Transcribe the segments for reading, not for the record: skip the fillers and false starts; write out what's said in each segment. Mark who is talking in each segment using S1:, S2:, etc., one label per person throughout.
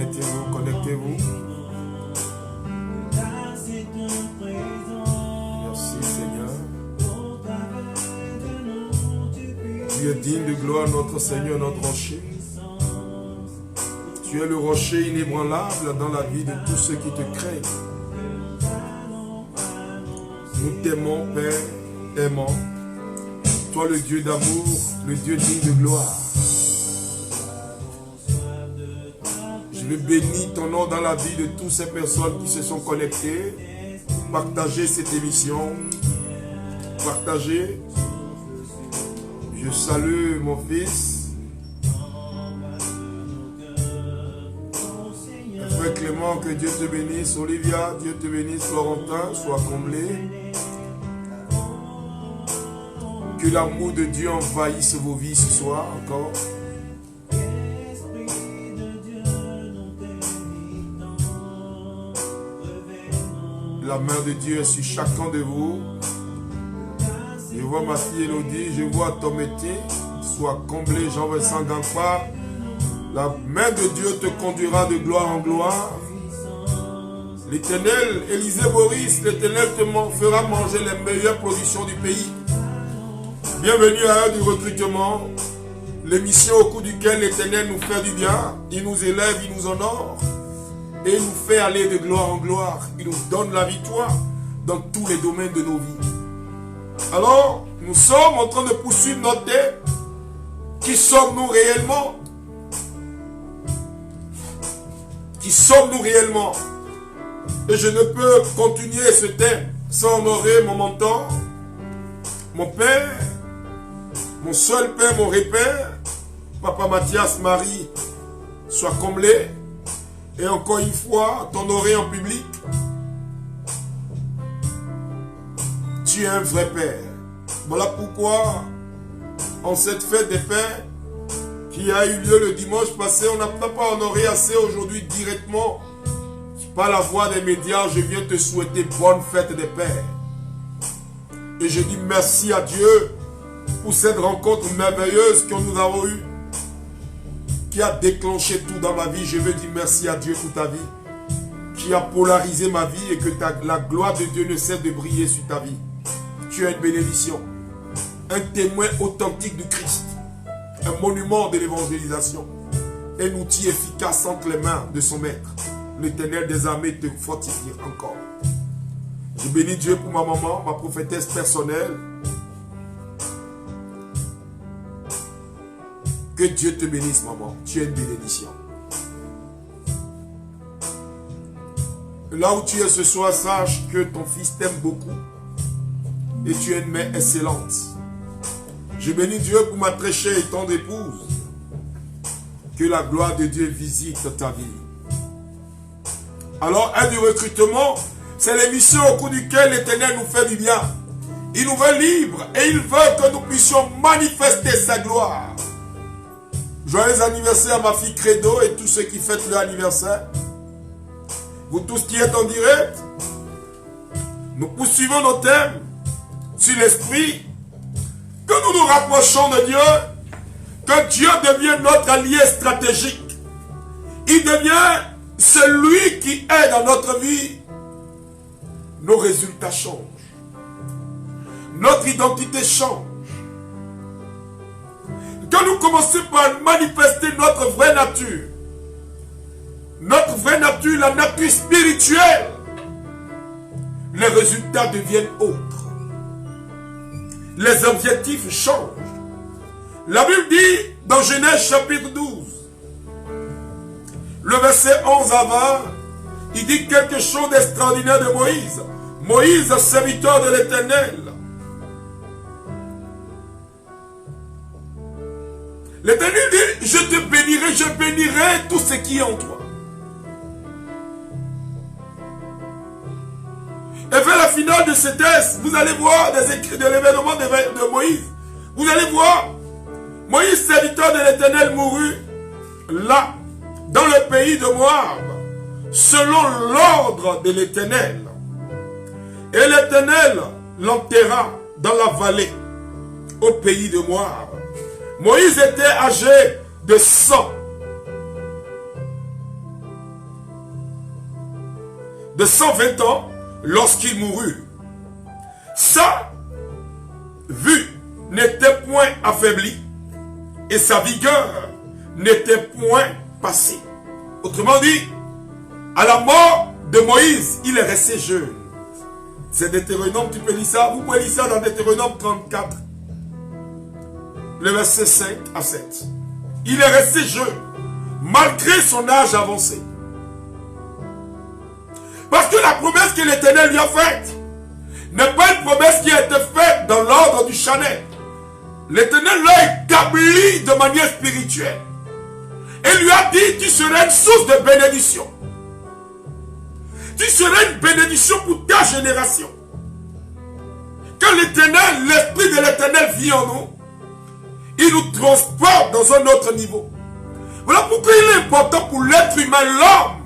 S1: Connectez-vous, connectez-vous. Merci Seigneur. Tu es digne de gloire, notre Seigneur, notre rocher. Tu es le rocher inébranlable dans la vie de tous ceux qui te craignent. Nous t'aimons, Père, aimant. Toi, le Dieu d'amour, le Dieu digne de gloire. Je veux bénir ton nom dans la vie de toutes ces personnes qui se sont connectées. Partagez cette émission. Partagez. Je salue mon fils. Frère Clément, que Dieu te bénisse. Olivia, Dieu te bénisse. Florentin, sois comblé. Que l'amour de Dieu envahisse vos vies ce soir encore. La main de Dieu est sur chacun de vous. Je vois ma fille Elodie, je vois Tom Etienne. Sois comblé, Jean-Vincent Gampa. La main de Dieu te conduira de gloire en gloire. L'Éternel, Élisée Boris, l'Éternel te fera manger les meilleures productions du pays. Bienvenue à l'heure du recrutement, l'émission au cours duquel l'Éternel nous fait du bien, il nous élève, il nous honore, et il nous fait aller de gloire en gloire. Il nous donne la victoire dans tous les domaines de nos vies. Alors, nous sommes en train de poursuivre notre thème. Qui sommes-nous réellement? Qui sommes-nous réellement? Et je ne peux continuer ce thème sans honorer mon mentor, mon père, mon seul père, mon repère, Papa Mathias Marie, soit comblé. Et encore une fois, t'honorer en public. Tu es un vrai père. Voilà pourquoi, en cette fête des pères, qui a eu lieu le dimanche passé, on n'a pas honoré assez aujourd'hui directement. Par la voix des médias, je viens te souhaiter bonne fête des pères. Et je dis merci à Dieu pour cette rencontre merveilleuse que nous avons eue, qui a déclenché tout dans ma vie. Je veux dire merci à Dieu pour ta vie, qui a polarisé ma vie et que la gloire de Dieu ne cesse de briller sur ta vie. Tu es une bénédiction, un témoin authentique du Christ, un monument de l'évangélisation, un outil efficace entre les mains de son maître. L'Éternel des armées te fortifie encore. Je bénis Dieu pour ma maman, ma prophétesse personnelle. Que Dieu te bénisse, maman. Tu es une bénédiction. Là où tu es ce soir, sache que ton fils t'aime beaucoup. Et tu es une mère excellente. Je bénis Dieu pour ma très chère et tendre épouse. Que la gloire de Dieu visite ta vie. Alors, un du recrutement, c'est l'émission au cours duquel l'Éternel nous fait du bien. Il nous veut libres et il veut que nous puissions manifester sa gloire. Joyeux anniversaire à ma fille Credo et tous ceux qui fêtent leur anniversaire. Vous tous qui êtes en direct, nous poursuivons nos thèmes sur l'esprit, que nous nous rapprochons de Dieu, que Dieu devienne notre allié stratégique. Il devient celui qui est dans notre vie. Nos résultats changent. Notre identité change. Que nous commençons par manifester notre vraie nature. Notre vraie nature, la nature spirituelle. Les résultats deviennent autres. Les objectifs changent. La Bible dit dans Genèse chapitre 12, le verset 11 à 20, il dit quelque chose d'extraordinaire de Moïse. Moïse, serviteur de l'Éternel. L'Éternel dit, je te bénirai, je bénirai tout ce qui est en toi. Et vers la finale de ce texte, vous allez voir des écrits de l'événement de Moïse. Vous allez voir, Moïse, serviteur de l'Éternel, mourut là, dans le pays de Moab, selon l'ordre de l'Éternel. Et l'Éternel l'enterra dans la vallée, au pays de Moab. Moïse était âgé de 100 de 120 ans lorsqu'il mourut. Sa vue n'était point affaiblie et sa vigueur n'était point passée. Autrement dit, à la mort de Moïse, il est resté jeune. C'est Deutéronome, tu peux lire ça. Vous pouvez lire ça dans Deutéronome 34, le verset 5 à 7. Il est resté jeune, malgré son âge avancé. Parce que la promesse que l'Éternel lui a faite n'est pas une promesse qui a été faite dans l'ordre du Chanel. L'Éternel l'a établi de manière spirituelle. Et lui a dit, tu seras une source de bénédiction. Tu seras une bénédiction pour ta génération. Quand l'Éternel, l'Esprit de l'Éternel vit en nous, il nous transporte dans un autre niveau. Voilà pourquoi il est important pour l'être humain, l'homme,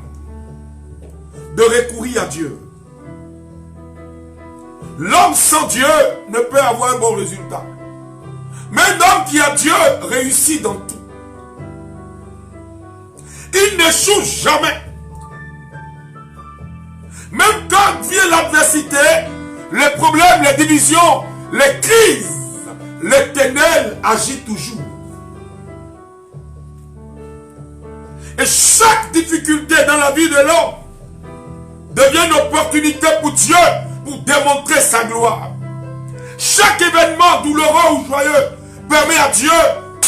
S1: de recourir à Dieu. L'homme sans Dieu ne peut avoir un bon résultat. Mais un homme qui a Dieu réussit dans tout. Il n'échoue jamais. Même quand vient l'adversité, les problèmes, les divisions, les crises, l'Éternel agit toujours. Et chaque difficulté dans la vie de l'homme devient une opportunité pour Dieu pour démontrer sa gloire. Chaque événement douloureux ou joyeux permet à Dieu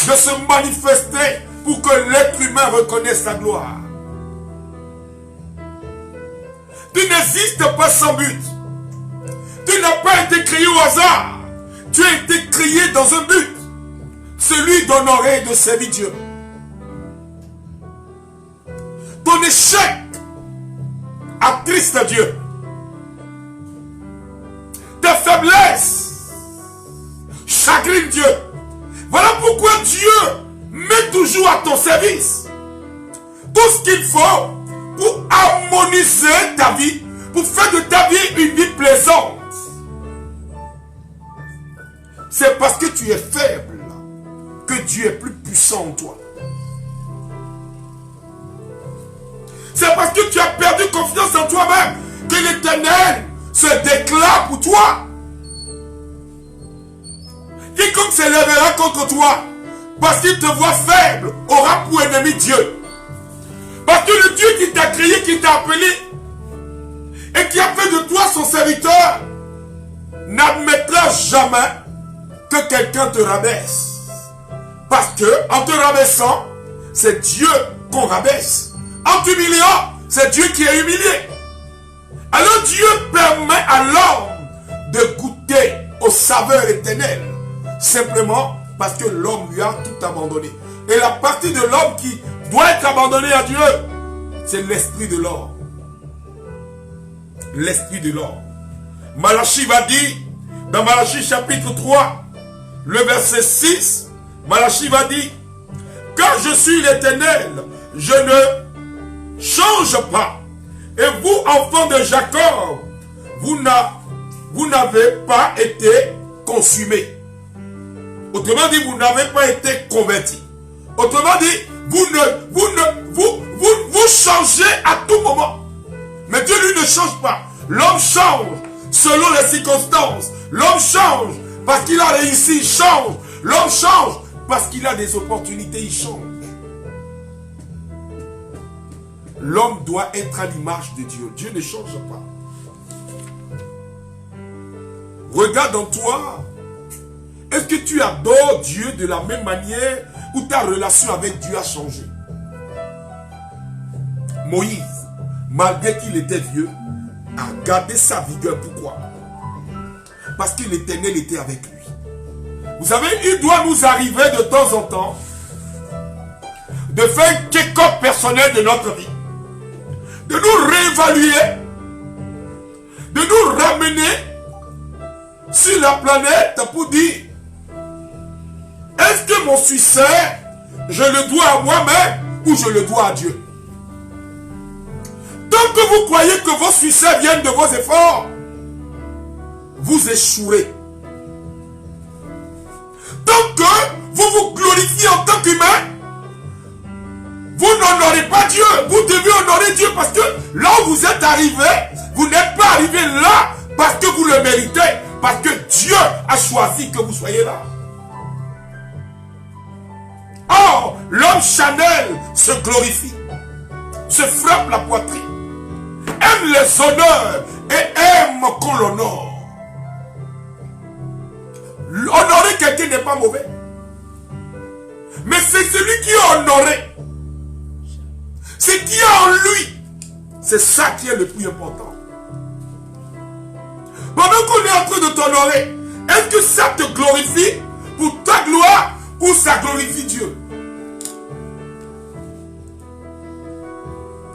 S1: de se manifester pour que l'être humain reconnaisse sa gloire. Tu n'existes pas sans but. Tu n'as pas été créé au hasard. Tu as été créé dans un but. Celui d'honorer et de servir Dieu. Ton échec attriste Dieu. Tes faiblesses chagrinent Dieu. Voilà pourquoi Dieu met toujours à ton service tout ce qu'il faut pour harmoniser ta vie, pour faire de ta vie une vie plaisante. C'est parce que tu es faible que Dieu est plus puissant en toi. C'est parce que tu as perdu confiance en toi-même que l'Éternel se déclare pour toi. Quiconque s'élèvera contre toi parce qu'il te voit faible aura pour ennemi Dieu. Parce que le Dieu qui t'a créé, qui t'a appelé et qui a fait de toi son serviteur n'admettra jamais que quelqu'un te rabaisse. Parce que en te rabaissant, c'est Dieu qu'on rabaisse. En t'humiliant, c'est Dieu qui est humilié. Alors Dieu permet à l'homme de goûter aux saveurs éternelles. Simplement parce que l'homme lui a tout abandonné. Et la partie de l'homme qui doit être abandonnée à Dieu, c'est l'esprit de l'homme. L'esprit de l'homme. Malachie va dire, dans Malachie chapitre 3, le verset 6, Malachie va dire, car je suis l'Éternel, je ne change pas. Et vous, enfants de Jacob, vous n'avez pas été consumés. Autrement dit, vous n'avez pas été convertis. Autrement dit, vous changez à tout moment. Mais Dieu, lui, ne change pas. L'homme change selon les circonstances. L'homme change parce qu'il a réussi, il change. L'homme change parce qu'il a des opportunités, il change. L'homme doit être à l'image de Dieu. Dieu ne change pas. Regarde en toi. Est-ce que tu adores Dieu de la même manière ou ta relation avec Dieu a changé? Moïse, malgré qu'il était vieux, a gardé sa vigueur. Pourquoi? Parce que l'Éternel était avec lui. Vous savez, il doit nous arriver de temps en temps de faire un check-up personnel de notre vie. De nous réévaluer, de nous ramener sur la planète pour dire, est-ce que mon succès, je le dois à moi-même ou je le dois à Dieu? Tant que vous croyez que vos succès viennent de vos efforts, vous échouerez. Tant que vous vous glorifiez en tant qu'humain, vous n'honorez pas Dieu. Vous devez honorer Dieu parce que là où vous êtes arrivé, vous n'êtes pas arrivé là parce que vous le méritez. Parce que Dieu a choisi que vous soyez là. Or, l'homme charnel se glorifie, se frappe la poitrine, aime les honneurs et aime qu'on l'honore. Honorer quelqu'un n'est pas mauvais. Mais c'est celui qui est honoré. Ce qui est en lui. C'est ça qui est le plus important. Pendant qu'on est en train de t'honorer, est-ce que ça te glorifie pour ta gloire ou ça glorifie Dieu?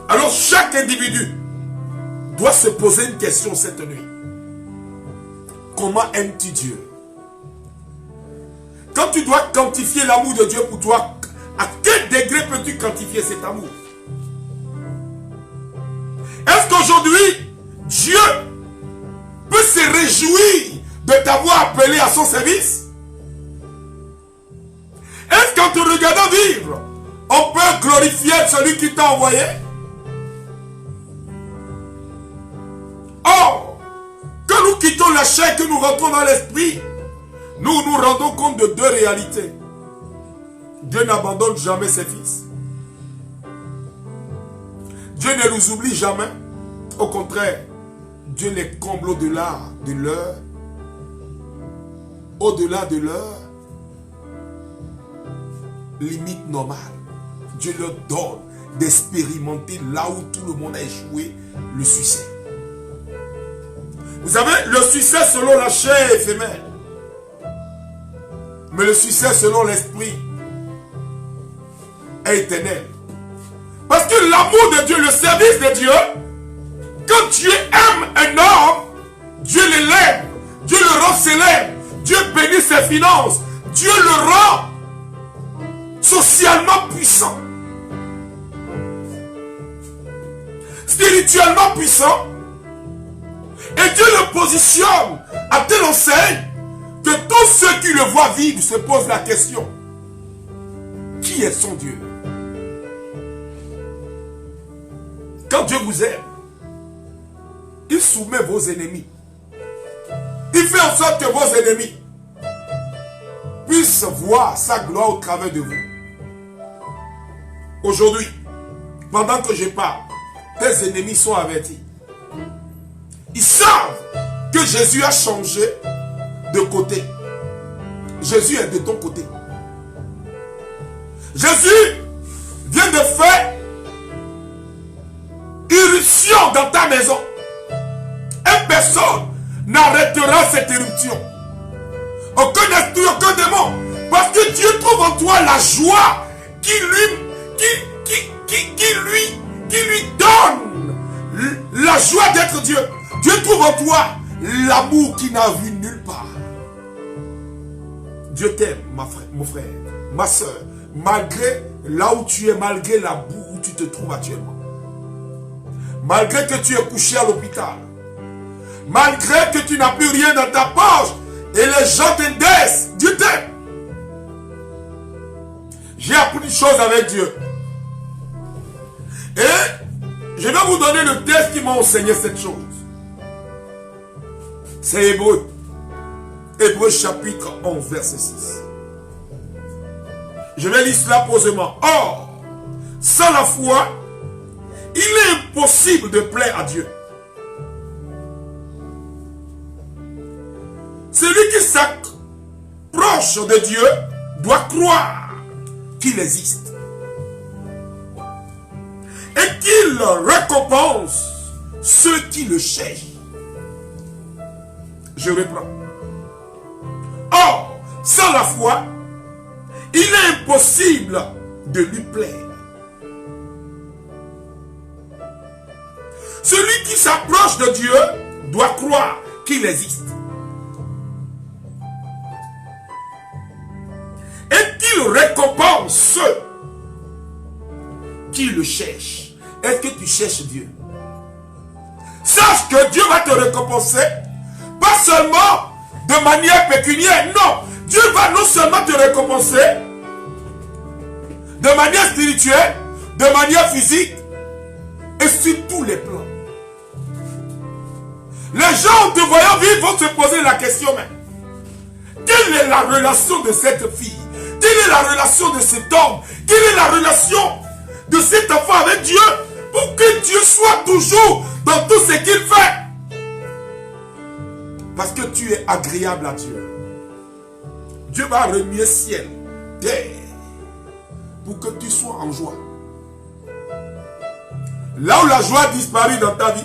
S1: Alors chaque individu doit se poser une question cette nuit. Comment aimes-tu Dieu? Quand tu dois quantifier l'amour de Dieu pour toi, à quel degré peux-tu quantifier cet amour? Est-ce qu'aujourd'hui, Dieu peut se réjouir de t'avoir appelé à son service? Est-ce qu'en te regardant vivre, on peut glorifier celui qui t'a envoyé? Or, quand nous quittons la chair, que nous rentrons dans l'esprit, nous nous rendons compte de deux réalités. Dieu n'abandonne jamais ses fils. Dieu ne nous oublie jamais. Au contraire, Dieu les comble au-delà de leur limite normale. Dieu leur donne d'expérimenter là où tout le monde a échoué le succès. Vous savez, le succès selon la chair est éphémère. Mais le succès selon l'esprit est éternel. Parce que l'amour de Dieu, le service de Dieu, quand Dieu aime un homme, Dieu l'élève, Dieu le rend célèbre, Dieu bénit ses finances, Dieu le rend socialement puissant, spirituellement puissant, et Dieu le positionne à telle enseigne que tous ceux qui le voient vivre se posent la question: qui est son Dieu? Quand Dieu vous aime, il soumet vos ennemis. Il fait en sorte que vos ennemis puissent voir sa gloire au travers de vous. Aujourd'hui, pendant que je parle, tes ennemis sont avertis. Ils savent que Jésus a changé de côté. Jésus est de ton côté. Jésus vient de faire irruption dans ta maison. Et personne n'arrêtera cette éruption. Aucun esprit, aucun démon. Parce que Dieu trouve en toi la joie qui lui donne la joie d'être Dieu. Dieu trouve en toi l'amour qu'il n'a vu nulle part. Dieu t'aime, mon frère, ma soeur, malgré là où tu es, malgré la boue où tu te trouves actuellement. Malgré que tu es couché à l'hôpital. Malgré que tu n'as plus rien dans ta poche et les gens t'endaissent, Dieu t'aime. J'ai appris une chose avec Dieu. Et je vais vous donner le texte qui m'a enseigné cette chose. C'est Hébreu. Hébreu chapitre 11, verset 6. Je vais lire cela posément. Or, sans la foi, il est impossible de plaire à Dieu. Celui qui s'approche de Dieu doit croire qu'il existe. Et qu'il récompense ceux qui le cherchent. Je reprends. Or, sans la foi, il est impossible de lui plaire. Celui qui s'approche de Dieu doit croire qu'il existe. Et qu'il récompense ceux qui le cherchent. Est-ce que tu cherches Dieu? Sache que Dieu va te récompenser, pas seulement de manière pécuniaire, non. Dieu va non seulement te récompenser de manière spirituelle, de manière physique et sur tous les plans. Les gens en te voyant vivre vont se poser la question même. Quelle est la relation de cette fille? Quelle est la relation de cet homme? Quelle est la relation de cet enfant avec Dieu? Pour que Dieu soit toujours dans tout ce qu'il fait. Parce que tu es agréable à Dieu. Dieu va remuer ciel, terre, pour que tu sois en joie. Là où la joie disparaît dans ta vie,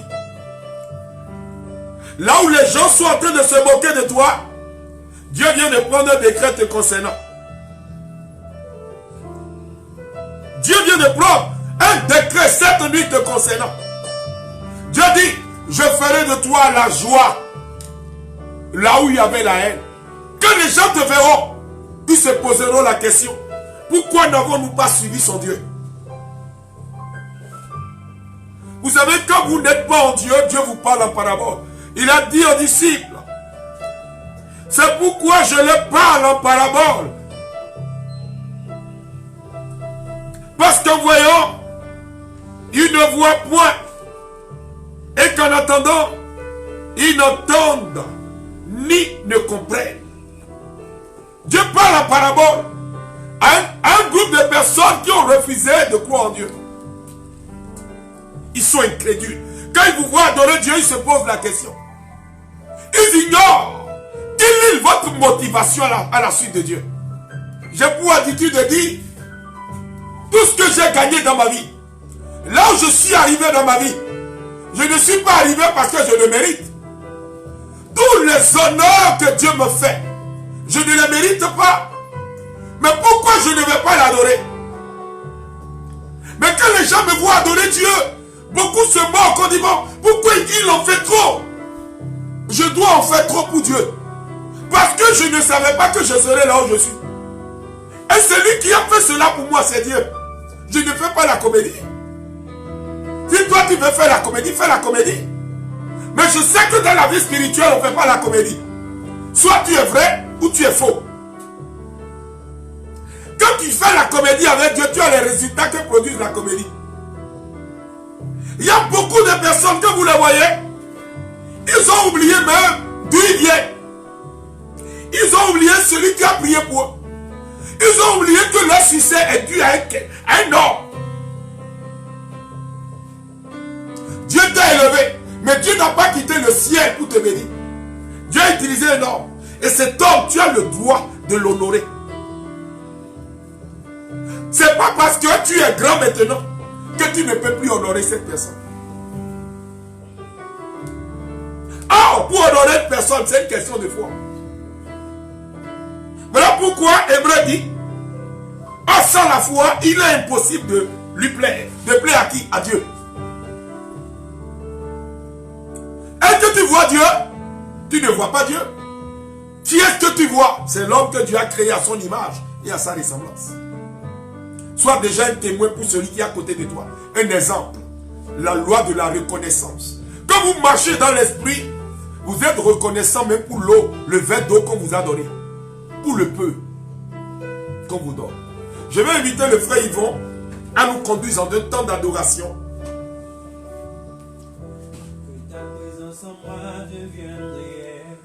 S1: là où les gens sont en train de se moquer de toi, Dieu vient de prendre un décret te concernant. Dieu vient de prendre un décret cette nuit te concernant. Dieu dit, je ferai de toi la joie. Là où il y avait la haine. Quand les gens te verront, ils se poseront la question, pourquoi n'avons-nous pas suivi son Dieu? Vous savez, quand vous n'êtes pas en Dieu, Dieu vous parle en parabole. Il a dit aux disciples, c'est pourquoi je leur parle en parabole. Parce qu'en voyant, ils ne voient point. Et qu'en attendant, ils n'entendent ni ne comprennent. Dieu parle en parabole à un groupe de personnes qui ont refusé de croire en Dieu. Ils sont incrédules. Quand ils vous voient adorer Dieu, ils se posent la question. Ils ignorent. Quelle est votre motivation à la suite de Dieu? J'ai pour habitude de dire, tout ce que j'ai gagné dans ma vie, là où je suis arrivé dans ma vie, je ne suis pas arrivé parce que je le mérite. Tous les honneurs que Dieu me fait, je ne les mérite pas. Mais pourquoi je ne vais pas l'adorer? Mais quand les gens me voient adorer Dieu, beaucoup se moquent en disant, pourquoi il en fait trop? Je dois en faire trop pour Dieu. Parce que je ne savais pas que je serais là où je suis. Et celui qui a fait cela pour moi, c'est Dieu. Je ne fais pas la comédie. Si toi tu veux faire la comédie, fais la comédie. Mais je sais que dans la vie spirituelle, on ne fait pas la comédie. Soit tu es vrai ou tu es faux. Quand tu fais la comédie avec Dieu, tu as les résultats que produit la comédie. Il y a beaucoup de personnes que vous les voyez, ils ont oublié même d'où ils viennent. Ils ont oublié celui qui a prié pour eux. Ils ont oublié que leur succès est dû à un homme. Dieu t'a élevé, mais Dieu n'a pas quitté le ciel pour te bénir. Dieu a utilisé un homme. Et cet homme, tu as le droit de l'honorer. C'est pas parce que tu es grand maintenant que tu ne peux plus honorer cette personne. Ah, pour honorer une personne, c'est une question de foi. Voilà pourquoi Hébreu dit, sans la foi, il est impossible de lui plaire. De plaire à qui? À Dieu. Est-ce que tu vois Dieu? Tu ne vois pas Dieu. Qui est-ce que tu vois? C'est l'homme que Dieu a créé à son image et à sa ressemblance. Sois déjà un témoin pour celui qui est à côté de toi. Un exemple. La loi de la reconnaissance. Quand vous marchez dans l'esprit, vous êtes reconnaissant même pour l'eau, le verre d'eau qu'on vous a donné. Pour le peu qu'on vous donne. Je vais inviter le frère Yvon à nous conduire dans un temps d'adoration.
S2: Que ta présence en moi devienne réelle.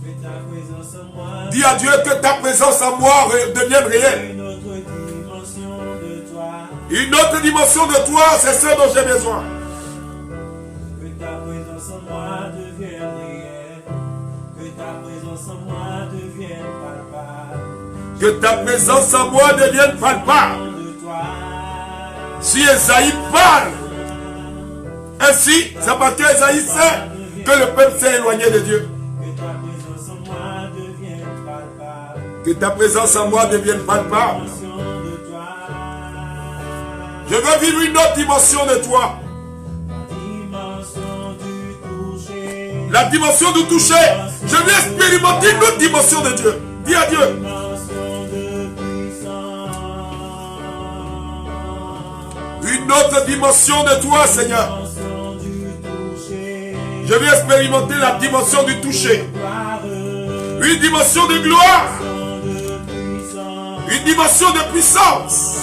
S2: Que ta présence en moi.
S1: Dis à Dieu que ta présence en moi devienne réelle.
S2: Une autre dimension de toi.
S1: Une autre dimension de toi, c'est ce dont j'ai besoin.
S2: Que ta présence en moi devienne réelle. Que ta présence en moi devienne palpable.
S1: Que ta présence en moi devienne palpable. Si Esaïe parle ainsi, c'est parce qu'Esaïe sait que le peuple s'est éloigné de Dieu.
S2: Que ta présence en moi devienne palpable.
S1: Que ta présence en moi devienne palpable. Je veux vivre une autre dimension de toi. La dimension du toucher. Je veux expérimenter une autre dimension de Dieu. Dis à Dieu. Une autre dimension de toi, Seigneur. Je veux expérimenter la dimension du toucher. Une dimension de gloire. Une dimension de puissance.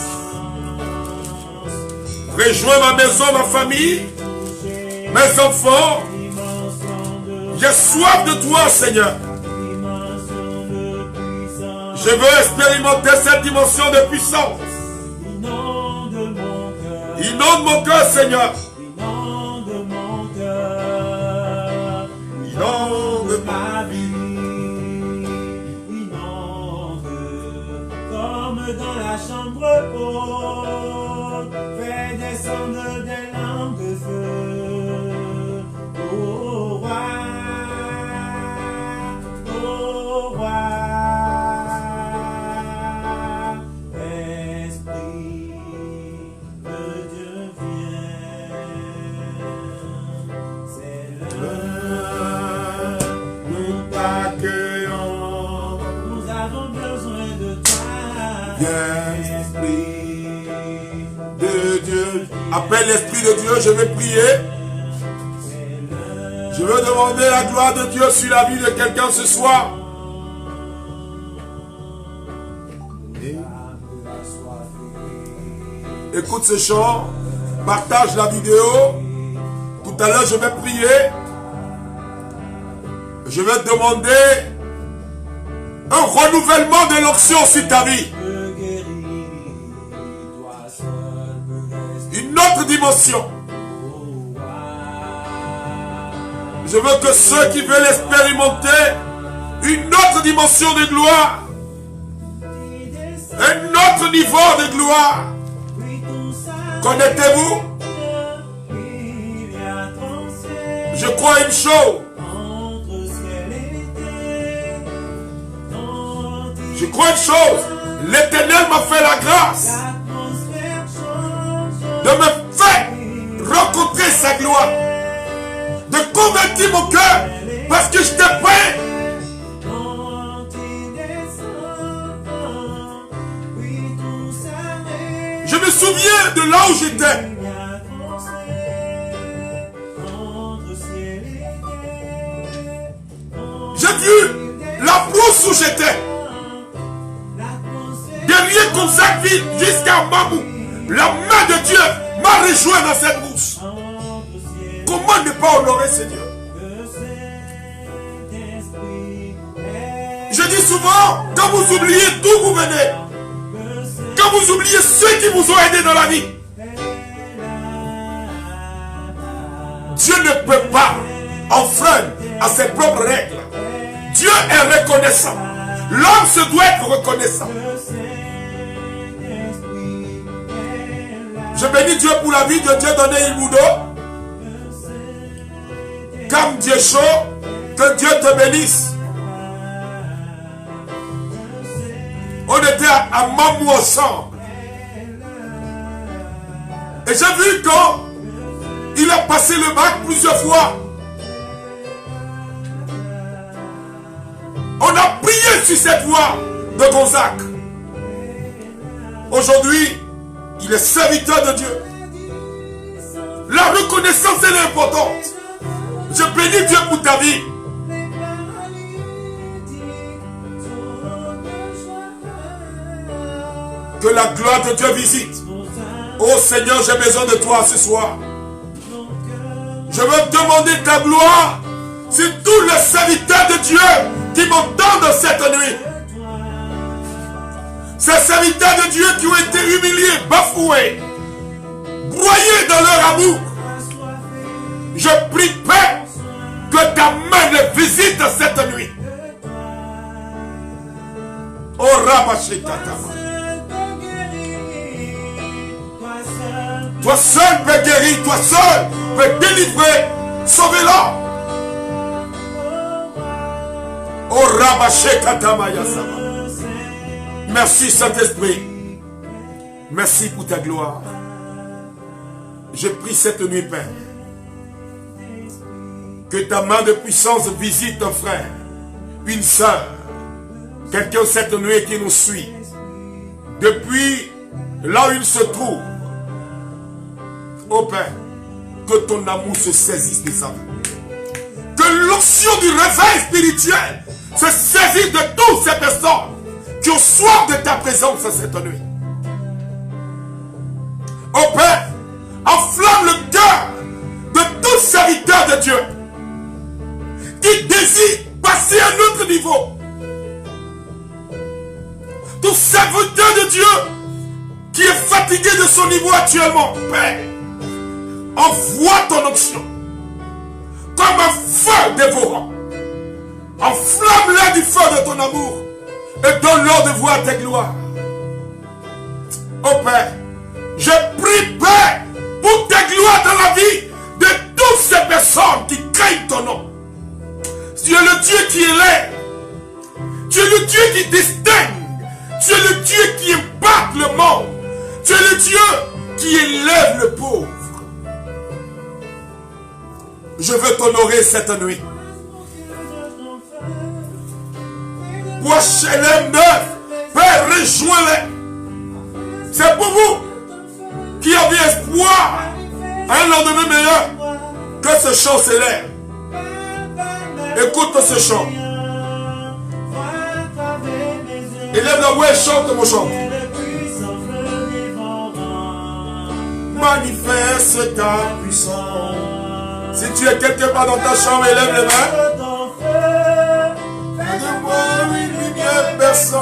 S1: Rejoins ma maison, ma famille, mes enfants. J'ai soif de toi, Seigneur. Je veux expérimenter cette dimension de puissance. Inonde mon cœur, Seigneur. Inonde ma vie.
S2: Inonde comme dans la chambre haute. Fais descendre des lampes de feu. Ô roi, ô roi.
S1: Esprit de Dieu. Appelle l'Esprit de Dieu, je vais prier. Je veux demander la gloire de Dieu sur la vie de quelqu'un ce soir. Écoute ce chant, partage la vidéo. Tout à l'heure, je vais prier. Je vais demander un renouvellement de l'onction sur ta vie. Une autre dimension. Je veux que ceux qui veulent expérimenter une autre dimension de gloire, un autre niveau de gloire, connectez-vous. Je crois une chose. Je crois une chose. L'Éternel m'a fait la grâce de me faire rencontrer sa gloire, de convertir mon cœur parce que je t'ai prêt. Je me souviens de là où j'étais. J'ai vu la brousse où j'étais. Derrière Gonzagueville jusqu'à Mamou. La main de Dieu m'a rejoint dans cette brousse. Comment ne pas honorer ce Dieu? Je dis souvent, quand vous oubliez d'où vous venez, quand vous oubliez ceux qui vous ont aidé dans la vie, Dieu ne peut pas enfreindre à ses propres règles. Dieu est reconnaissant. L'homme se doit être reconnaissant. Je bénis Dieu pour la vie de Dieu donné Ilmudo. Comme Dieu chaud, que Dieu te bénisse. On était à Mamou ensemble. Et j'ai vu qu'il a passé le bac plusieurs fois. On a prié sur cette voie de Gonzague. Aujourd'hui, il est serviteur de Dieu. La reconnaissance est importante. Je bénis Dieu pour ta vie. Que la gloire de Dieu visite. Oh Seigneur, j'ai besoin de toi ce soir. Je veux demander ta gloire sur tous les serviteurs de Dieu qui m'entendent cette nuit. Ces serviteurs de Dieu qui ont été humiliés, bafoués, broyés dans leur amour. Je prie, Père, que ta main les visite cette nuit. Oh Rabashekatama. Toi seul peux guérir, toi seul peux délivrer, sauver-la. Oh Rabashekatama Yasama. Merci Saint-Esprit. Merci pour ta gloire. Je prie cette nuit, Père, que ta main de puissance visite un frère, une sœur, quelqu'un cette nuit qui nous suit, depuis là où il se trouve. Oh Père, que ton amour se saisisse de sa vie. Que l'onction du réveil spirituel se saisisse de toutes ces personnes qui ont soif de ta présence cette nuit. Oh Père, Dieu, qui désire passer à un autre niveau. Tout serviteur de Dieu qui est fatigué de son niveau actuellement, Père, envoie ton onction comme un feu dévorant. Enflamme-la du feu de ton amour et donne-leur de voir tes gloires. Oh Père, je prie, Père, pour tes gloires dans la vie de toutes ces personnes qui craignent ton nom. Tu es le Dieu qui élève. Tu es le Dieu qui distingue. Tu es le Dieu qui impacte le monde. Tu es le Dieu qui élève le pauvre. Je veux t'honorer cette nuit. Pour HLM 9, Père, rejoins-les. C'est pour vous qui avez espoir à un lendemain meilleur que ce chant s'élève. Écoute ce chant. Élève la voix et chante mon chant. Manifeste ta puissance. Si tu es quelque part dans ta chambre, élève les mains. Fais-moi une lumière personne.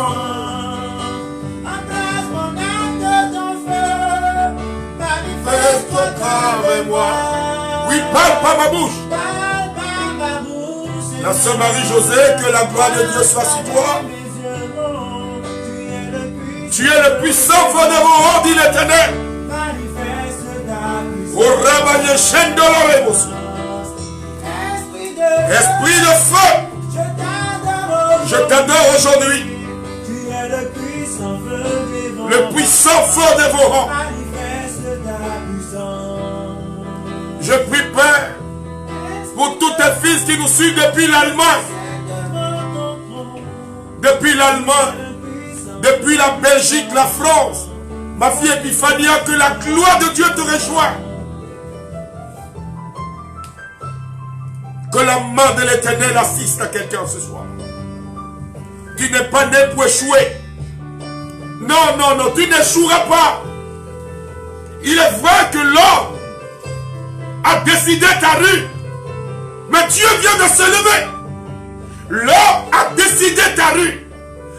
S1: Manifeste-toi avec moi. Oui, parle par ma bouche. La sœur Marie-Josée, que la gloire de Dieu soit sur toi. Tu es le puissant feu de vos rangs, dit l'Éternel. Esprit de feu, je t'adore aujourd'hui. Le puissant feu de vos rangs. Je prie, Père, pour tous tes fils qui nous suivent depuis l'Allemagne. Depuis l'Allemagne. Depuis la Belgique, la France, ma fille Epiphania, que la gloire de Dieu te rejoigne. Que la main de l'Éternel assiste à quelqu'un ce soir. Tu n'es pas né pour échouer. Non, non, non, tu n'échoueras pas. Il est vrai que l'homme a décidé ta rue. Mais Dieu vient de se lever. L'homme a décidé ta rue.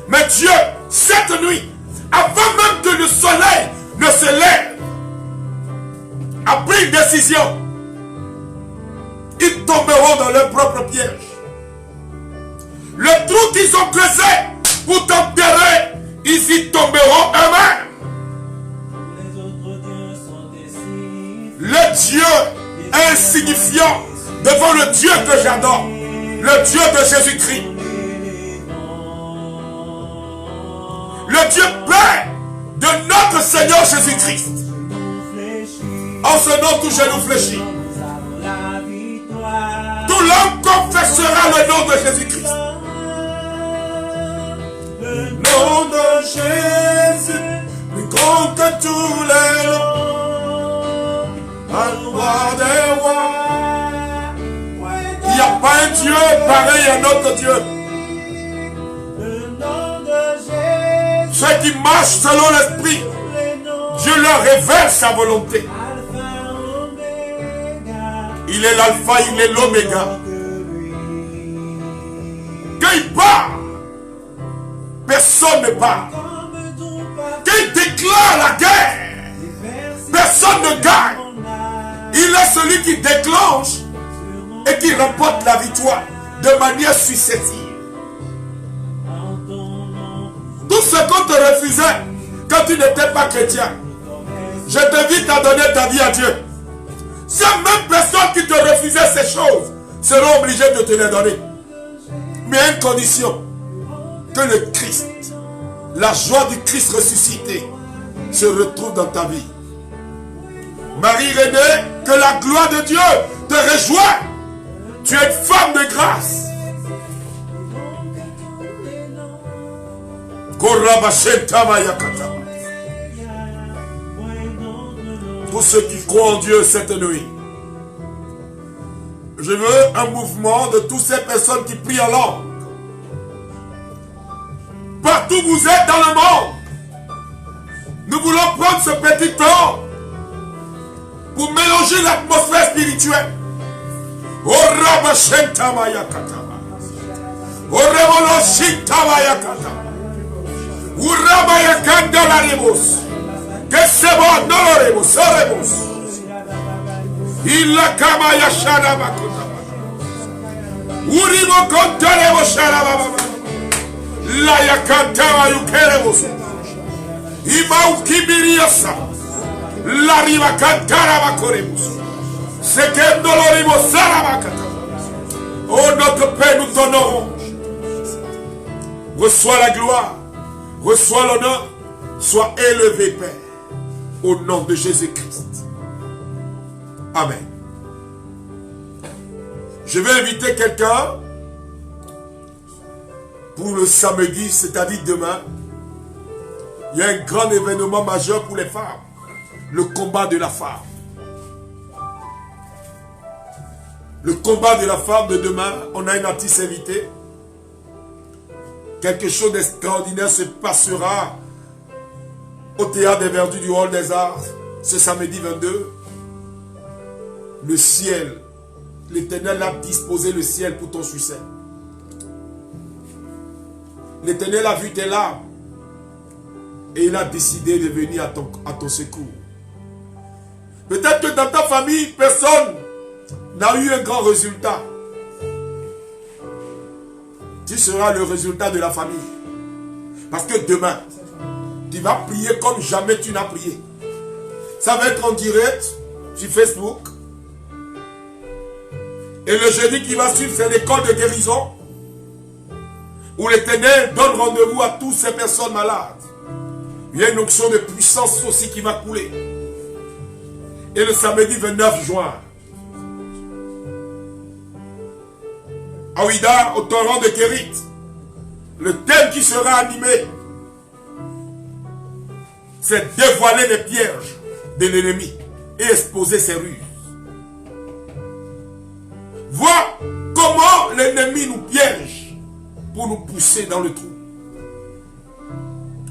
S1: Mais Dieu, cette nuit, avant même que le soleil ne se lève, a pris une décision. Ils tomberont dans leur propre piège. Le trou qu'ils ont creusé pour t'enterrer, ils y tomberont eux-mêmes. Le Dieu insignifiant devant le Dieu que j'adore, le Dieu de Jésus-Christ. Le Dieu Père de notre Seigneur Jésus-Christ. En ce nom, tout genou fléchit. Tout l'homme confessera le nom de Jésus-Christ. Le nom de Jésus, plus grand que tous les noms. À roi des rois. Il n'y a pas un Dieu pareil à notre Dieu. Ceux qui marchent selon l'Esprit, Dieu leur révèle sa volonté. Il est l'alpha, il est l'oméga. Quand il parle, personne ne parle. Quand il déclare la guerre, personne ne gagne. Il est celui qui déclenche et qui remporte la victoire de manière successive. Tout ce qu'on te refusait quand tu n'étais pas chrétien, je t'invite à donner ta vie à Dieu. Ces mêmes personnes qui te refusaient ces choses seront obligées de te les donner. Mais à une condition, que le Christ, la joie du Christ ressuscité, se retrouve dans ta vie. Marie-Renée, que la gloire de Dieu te rejoigne. Tu es une femme de grâce. Pour ceux qui croient en Dieu cette nuit, je veux un mouvement de toutes ces personnes qui prient en langue. Partout où vous êtes dans le monde, nous voulons prendre ce petit temps pour mélanger l'atmosphère spirituelle Oraba shentama yakataba. Orabolo shintama yakataba. Uraba yakanda la rebos. Que c'est bon, non la rebos, rebos. Il la kama yashana bakotaba. Urimo kontare bo sharaba. La yakantama yukerebos. Ima ukibiriasa. La riva cantara bakorebos. C'est que dolorimo sarabakata. Oh notre Père, nous t'honorons. Reçois la gloire, reçois l'honneur, sois élevé, Père, au nom de Jésus-Christ. Amen. Je vais inviter quelqu'un pour le samedi, c'est-à-dire demain. Il y a un grand événement majeur pour les femmes. Le combat de la femme. Le combat de la femme de demain, on a une artiste invitée. Quelque chose d'extraordinaire se passera au théâtre des Verdures du Hall des Arts ce samedi 22. Le ciel, l'Éternel a disposé le ciel pour ton succès. L'Éternel a vu tes larmes et il a décidé de venir à ton secours. Peut-être que dans ta famille, personne n'a eu un grand résultat. Tu seras le résultat de la famille. Parce que demain, tu vas prier comme jamais tu n'as prié. Ça va être en direct sur Facebook. Et le jeudi qui va suivre, c'est l'école de guérison. Où l'Éternel donne rendez-vous à toutes ces personnes malades. Il y a une onction de puissance aussi qui va couler. Et le samedi 29 juin, à Ouida, au torrent de Kérit, le thème qui sera animé, c'est dévoiler les pièges de l'ennemi et exposer ses ruses. Voir comment l'ennemi nous piège pour nous pousser dans le trou.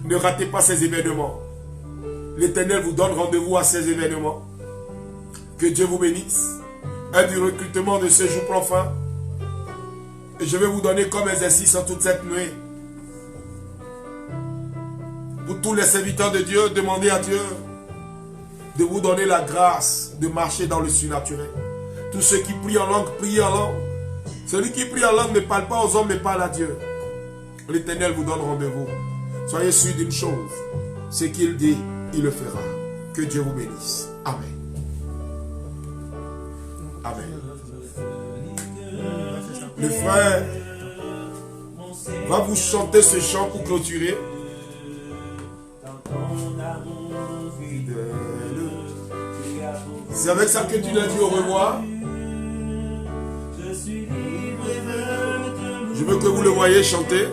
S1: Ne ratez pas ces événements. L'Éternel vous donne rendez-vous à ces événements. Que Dieu vous bénisse. Un du recrutement de ce jour prend fin. Et je vais vous donner comme exercice en toute cette nuit. Pour tous les serviteurs de Dieu, demandez à Dieu de vous donner la grâce de marcher dans le surnaturel. Tous ceux qui prient en langue, prient en langue. Celui qui prie en langue ne parle pas aux hommes, mais parle à Dieu. L'Éternel vous donne rendez-vous. Soyez sûrs d'une chose. Ce qu'il dit, il le fera. Que Dieu vous bénisse. Amen. Amen. Le frère va vous chanter ce chant pour clôturer. C'est avec ça que tu l'as dit au revoir. Je veux que vous le voyez chanter.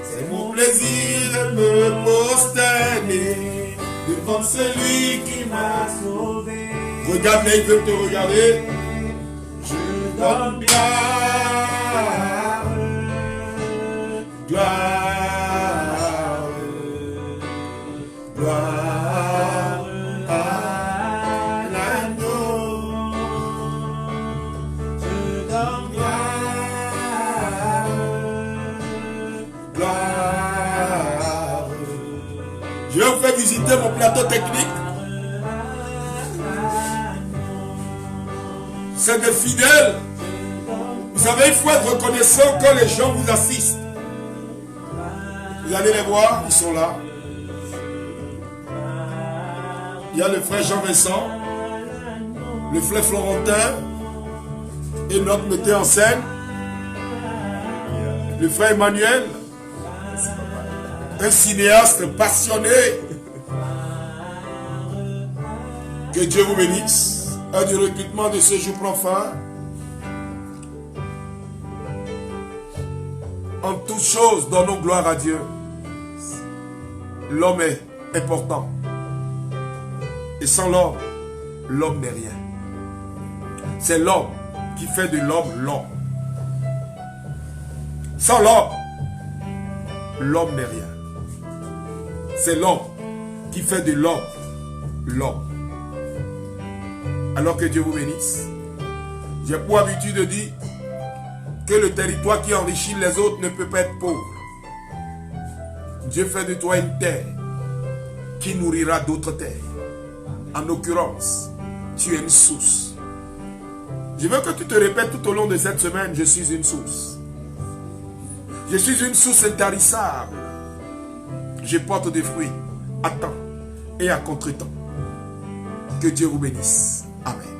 S1: C'est mon plaisir de me prosterner devant celui qui m'a sauvé. Regarde, mais il veut te regarder. Je donne gloire, gloire, gloire à l'agneau. Je donne gloire, gloire. Je vais vous faire visiter mon plateau technique. C'est des fidèles. Vous savez, il faut être reconnaissant quand les gens vous assistent. Vous allez les voir, ils sont là. Il y a le frère Jean-Vincent, le frère Florentin, et notre metteur en scène, le frère Emmanuel, un cinéaste passionné. Que Dieu vous bénisse. Un du recrutement de ce jour prend fin. En toutes choses, donnons gloire à Dieu. L'homme est important. Et sans l'homme, l'homme n'est rien. C'est l'homme qui fait de l'homme l'homme. Sans l'homme, l'homme n'est rien. C'est l'homme qui fait de l'homme l'homme. Alors que Dieu vous bénisse. J'ai pour habitude de dire que le territoire qui enrichit les autres ne peut pas être pauvre. Dieu fait de toi une terre qui nourrira d'autres terres. En l'occurrence, tu es une source. Je veux que tu te répètes tout au long de cette semaine, je suis une source. Je suis une source intarissable. Je porte des fruits à temps et à contre-temps. Que Dieu vous bénisse. Amen.